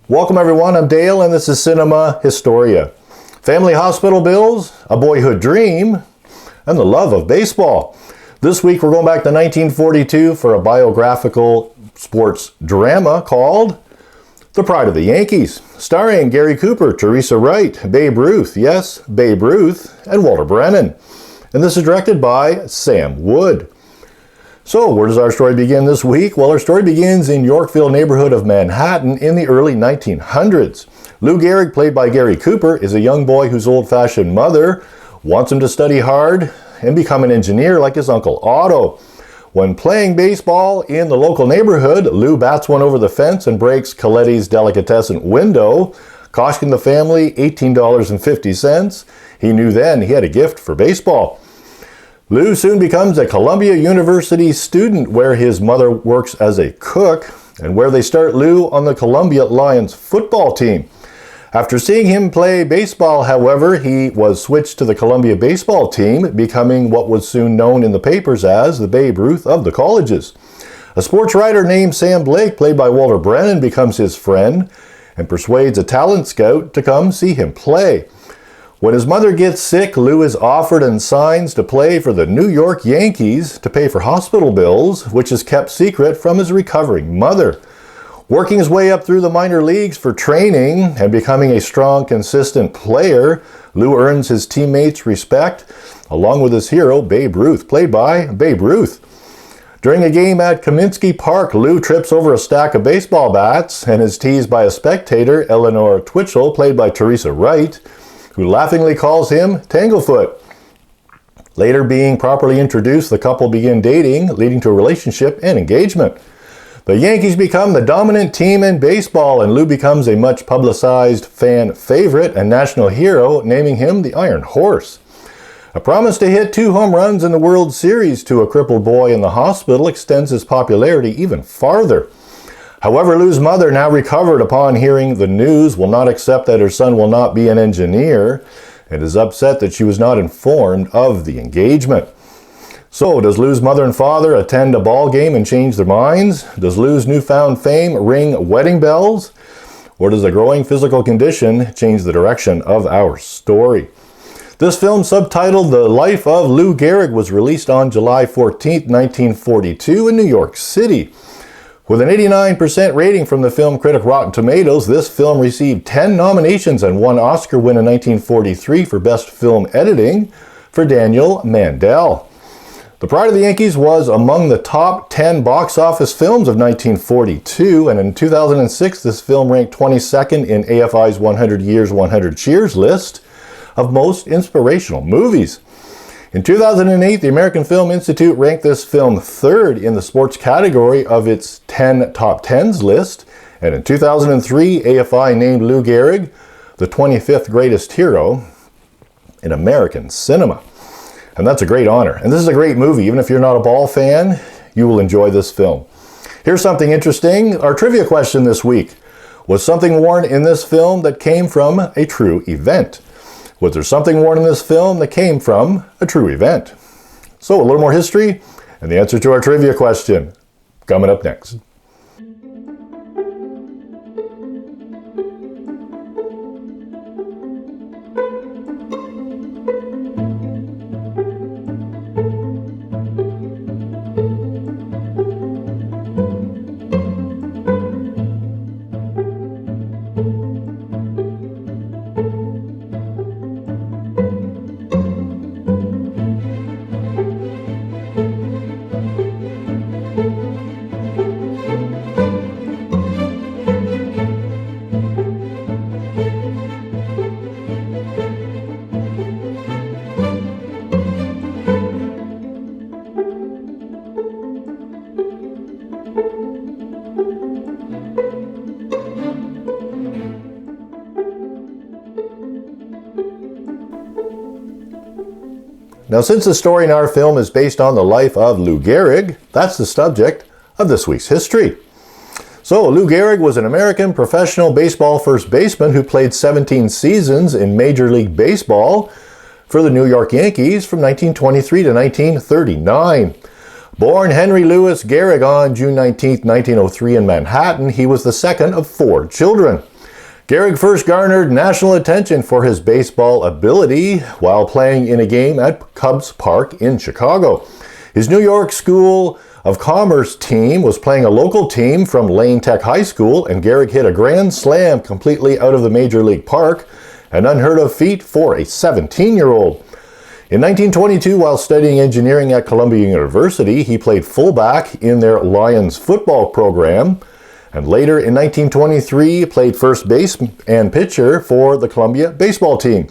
Welcome everyone, I'm Dale and this is Cinema Historia. Family hospital bills, a boyhood dream, and the love of baseball. This week we're going back to 1942 for a biographical sports drama called The Pride of the Yankees, starring Gary Cooper, Teresa Wright, Babe Ruth, yes, Babe Ruth, and Walter Brennan. And this is directed by Sam Wood. So, where does our story begin this week? Well, our story begins in Yorkville neighborhood of Manhattan in the early 1900s. Lou Gehrig, played by Gary Cooper, is a young boy whose old-fashioned mother wants him to study hard and become an engineer like his uncle Otto. When playing baseball in the local neighborhood, Lou bats one over the fence and breaks Coletti's delicatessen window, costing the family $18.50. He knew then he had a gift for baseball. Lou soon becomes a Columbia University student where his mother works as a cook and where they start Lou on the Columbia Lions football team. After seeing him play baseball, however, he was switched to the Columbia baseball team, becoming what was soon known in the papers as the Babe Ruth of the colleges. A sports writer named Sam Blake, played by Walter Brennan, becomes his friend and persuades a talent scout to come see him play. When his mother gets sick, Lou is offered and signs to play for the New York Yankees to pay for hospital bills, which is kept secret from his recovering mother. Working his way up through the minor leagues for training and becoming a strong, consistent player, Lou earns his teammates' respect, along with his hero, Babe Ruth, played by Babe Ruth. During a game at Kaminsky Park, Lou trips over a stack of baseball bats and is teased by a spectator, Eleanor Twitchell, played by Teresa Wright, who laughingly calls him Tanglefoot. Later being properly introduced, the couple begin dating, leading to a relationship and engagement. The Yankees become the dominant team in baseball, and Lou becomes a much publicized fan favorite and national hero, naming him the Iron Horse. A promise to hit 2 home runs in the World Series to a crippled boy in the hospital extends his popularity even farther. However, Lou's mother, now recovered upon hearing the news, will not accept that her son will not be an engineer and is upset that she was not informed of the engagement. So, does Lou's mother and father attend a ball game and change their minds? Does Lou's newfound fame ring wedding bells? Or does a growing physical condition change the direction of our story? This film, subtitled The Life of Lou Gehrig, was released on July 14, 1942 in New York City. With an 89% rating from the film critic Rotten Tomatoes, this film received 10 nominations and 1 Oscar win in 1943 for Best Film Editing for Daniel Mandel. The Pride of the Yankees was among the top 10 box office films of 1942, and in 2006 this film ranked 22nd in AFI's 100 Years, 100 Cheers list of most inspirational movies. In 2008, the American Film Institute ranked this film 3rd in the sports category of its 10 top 10s list, and in 2003, AFI named Lou Gehrig the 25th greatest hero in American cinema. And that's a great honor. And this is a great movie. Even if you're not a ball fan, you will enjoy this film. Here's something interesting. Our trivia question this week. Was something worn in this film that came from a true event? Was there something worn in this film that came from a true event? So, a little more history and the answer to our trivia question coming up next. Now, since the story in our film is based on the life of Lou Gehrig, that's the subject of this week's history. So, Lou Gehrig was an American professional baseball first baseman who played 17 seasons in Major League Baseball for the New York Yankees from 1923 to 1939. Born Henry Louis Gehrig on June 19, 1903 in Manhattan, he was the second of 4 children. Gehrig first garnered national attention for his baseball ability while playing in a game at Cubs Park in Chicago. His New York School of Commerce team was playing a local team from Lane Tech High School, and Gehrig hit a grand slam completely out of the Major League Park, an unheard of feat for a 17-year-old. In 1922, while studying engineering at Columbia University, he played fullback in their Lions football program, and later in 1923 played first base and pitcher for the Columbia baseball team.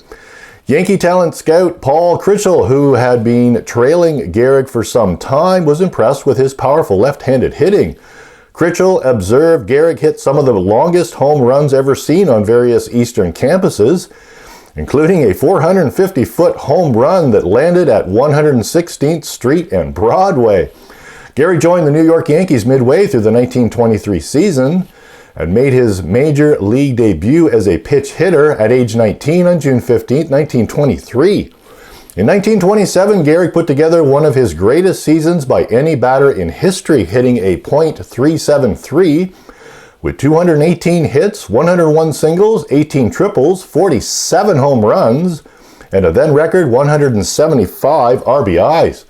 Yankee talent scout Paul Critchell, who had been trailing Gehrig for some time, was impressed with his powerful left-handed hitting. Critchell observed Gehrig hit some of the longest home runs ever seen on various eastern campuses, including a 450-foot home run that landed at 116th Street and Broadway. Gehrig joined the New York Yankees midway through the 1923 season and made his major league debut as a pitch hitter at age 19 on June 15, 1923. In 1927, Gehrig put together one of his greatest seasons by any batter in history, hitting a .373 with 218 hits, 101 singles, 18 triples, 47 home runs, and a then record 175 RBIs.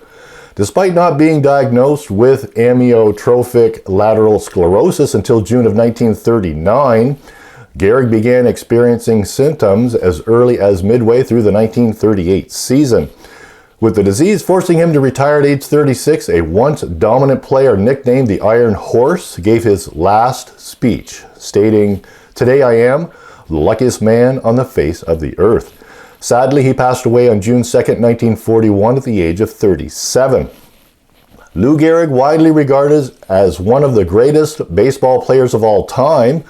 Despite not being diagnosed with amyotrophic lateral sclerosis until June of 1939, Gehrig began experiencing symptoms as early as midway through the 1938 season. With the disease forcing him to retire at age 36, a once dominant player nicknamed the Iron Horse gave his last speech, stating, "Today I am the luckiest man on the face of the earth." Sadly, he passed away on June 2, 1941 at the age of 37. Lou Gehrig, widely regarded as one of the greatest baseball players of all time,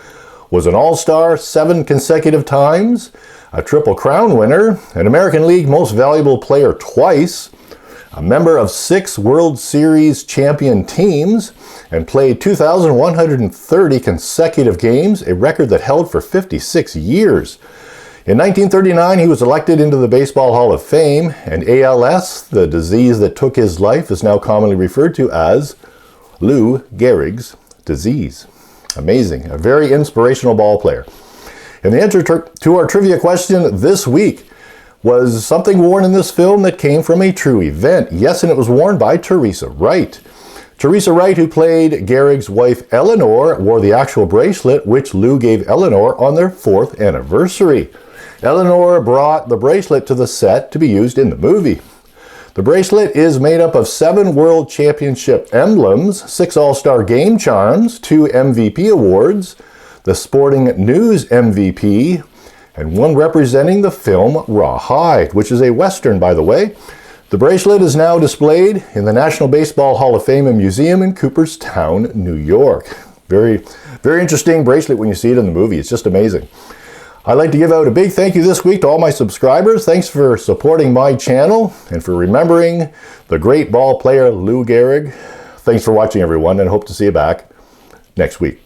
was an All-Star 7 consecutive times, a Triple Crown winner, an American League Most Valuable Player twice, a member of 6 World Series champion teams, and played 2,130 consecutive games, a record that held for 56 years. In 1939, he was elected into the Baseball Hall of Fame, and ALS, the disease that took his life, is now commonly referred to as Lou Gehrig's disease. Amazing. A very inspirational ball player. And the answer to our trivia question this week was something worn in this film that came from a true event. Yes, and it was worn by Teresa Wright. Teresa Wright, who played Gehrig's wife Eleanor, wore the actual bracelet which Lou gave Eleanor on their 4th anniversary. Eleanor brought the bracelet to the set to be used in the movie. The bracelet is made up of 7 World Championship emblems, 6 All-Star Game charms, 2 MVP awards, the Sporting News MVP, and 1 representing the film Rawhide, which is a Western, by the way. The bracelet is now displayed in the National Baseball Hall of Fame and Museum in Cooperstown, New York. Very, very interesting bracelet when you see it in the movie. It's just amazing. I'd like to give out a big thank you this week to all my subscribers. Thanks for supporting my channel and for remembering the great ball player Lou Gehrig. Thanks for watching, everyone, and hope to see you back next week.